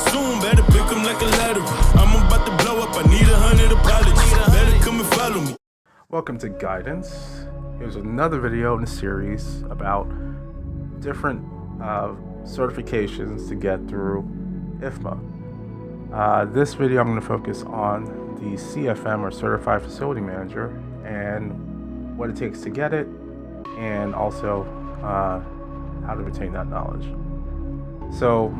soon, better pick them like a lottery. I'm about to blow up, I need 100 apologies. Better come and follow me. Welcome to Guidance. Here's another video in the series about different certifications to get through IFMA. This video I'm going to focus on the CFM or Certified Facility Manager and what it takes to get it, and also how to retain that knowledge. So,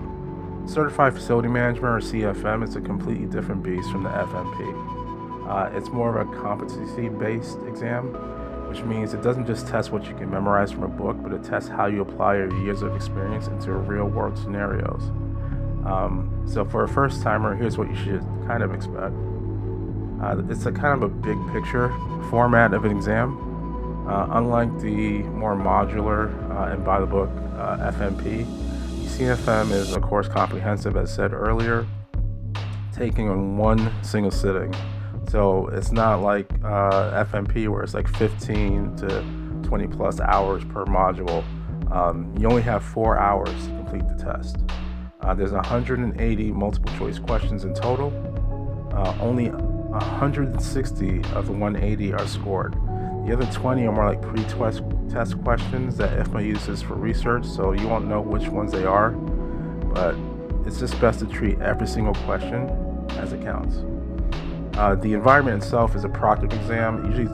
Certified Facility Management or CFM is a completely different beast from the FMP. It's more of a competency-based exam, which means it doesn't just test what you can memorize from a book, but it tests how you apply your years of experience into real-world scenarios. So for a first-timer, here's what you should kind of expect. It's a kind of a big picture format of an exam. Unlike the more modular and by-the-book FMP, CFM is, of course, comprehensive, as said earlier, taking in one single sitting. So it's not like FMP where it's like 15 to 20 plus hours per module. You only have 4 hours to complete the test. There's 180 multiple choice questions in total. Only 160 of the 180 are scored. The other 20 are more like pre-test questions that IFMA uses for research, so you won't know which ones they are, but it's just best to treat every single question as it counts. The environment itself is a proctored exam. Usually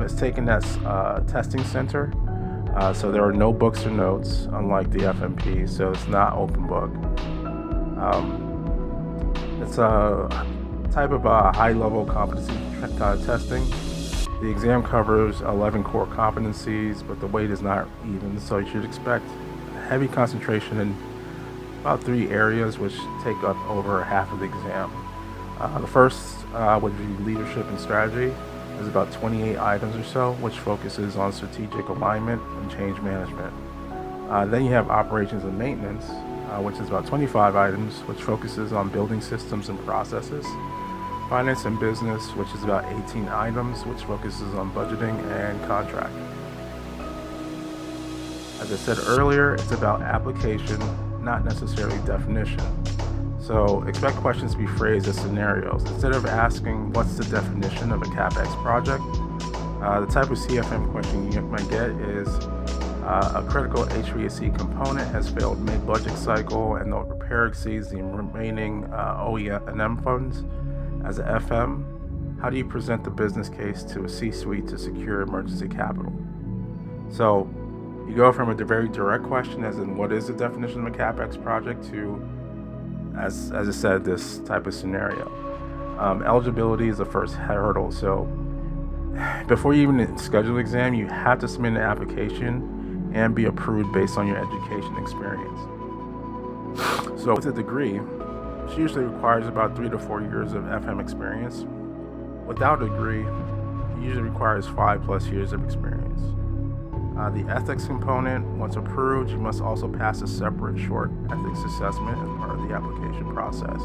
it's taken at testing center, so there are no books or notes, unlike the FMP, so it's not open book. It's a type of high-level competency testing. The exam covers 11 core competencies, but the weight is not even, so you should expect heavy concentration in about 3 areas, which take up over half of the exam. The first would be leadership and strategy. There's about 28 items or so, which focuses on strategic alignment and change management. Then you have operations and maintenance, which is about 25 items, which focuses on building systems and processes. Finance and business, which is about 18 items, which focuses on budgeting and contracting. As I said earlier, it's about application, not necessarily definition. So expect questions to be phrased as scenarios. Instead of asking what's the definition of a CapEx project, the type of CFM question you might get is a critical HVAC component has failed mid-budget cycle and the repair exceeds the remaining O&M funds. As a FM, how do you present the business case to a C-suite to secure emergency capital? So you go from a very direct question, as in what is the definition of a CapEx project, to, as I said, this type of scenario. Eligibility is the first hurdle. So before you even schedule the exam, you have to submit an application and be approved based on your education experience. So with a degree, she usually requires about 3 to 4 years of FM experience. Without a degree, it usually requires 5+ years of experience. The ethics component, once approved, you must also pass a separate short ethics assessment as part of the application process.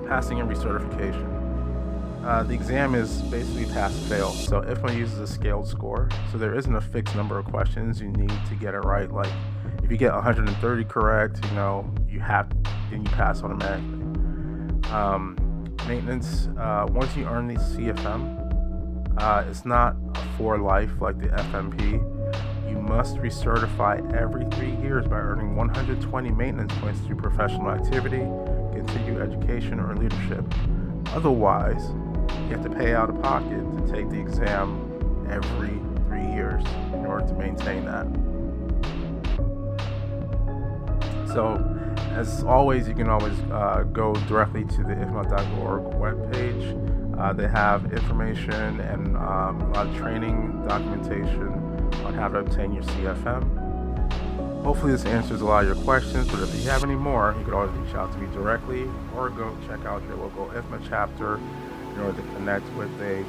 Passing and recertification. The exam is basically pass-fail, so IFMA uses a scaled score, so there isn't a fixed number of questions you need to get it right. Like, if you get 130 correct, then you pass automatically. Maintenance, once you earn the CFM, it's not for life like the FMP. You must recertify every 3 years by earning 120 maintenance points through professional activity, continued education, or leadership. Otherwise, you have to pay out of pocket to take the exam every 3 years in order to maintain that. So, as always, you can always go directly to the ifma.org webpage. They have information and a lot of training documentation on how to obtain your CFM. Hopefully this answers a lot of your questions, but if you have any more, you can always reach out to me directly or go check out your local IFMA chapter in order to connect with a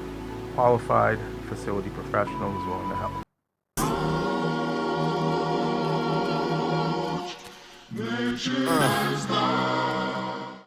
qualified facility professional who's willing to help.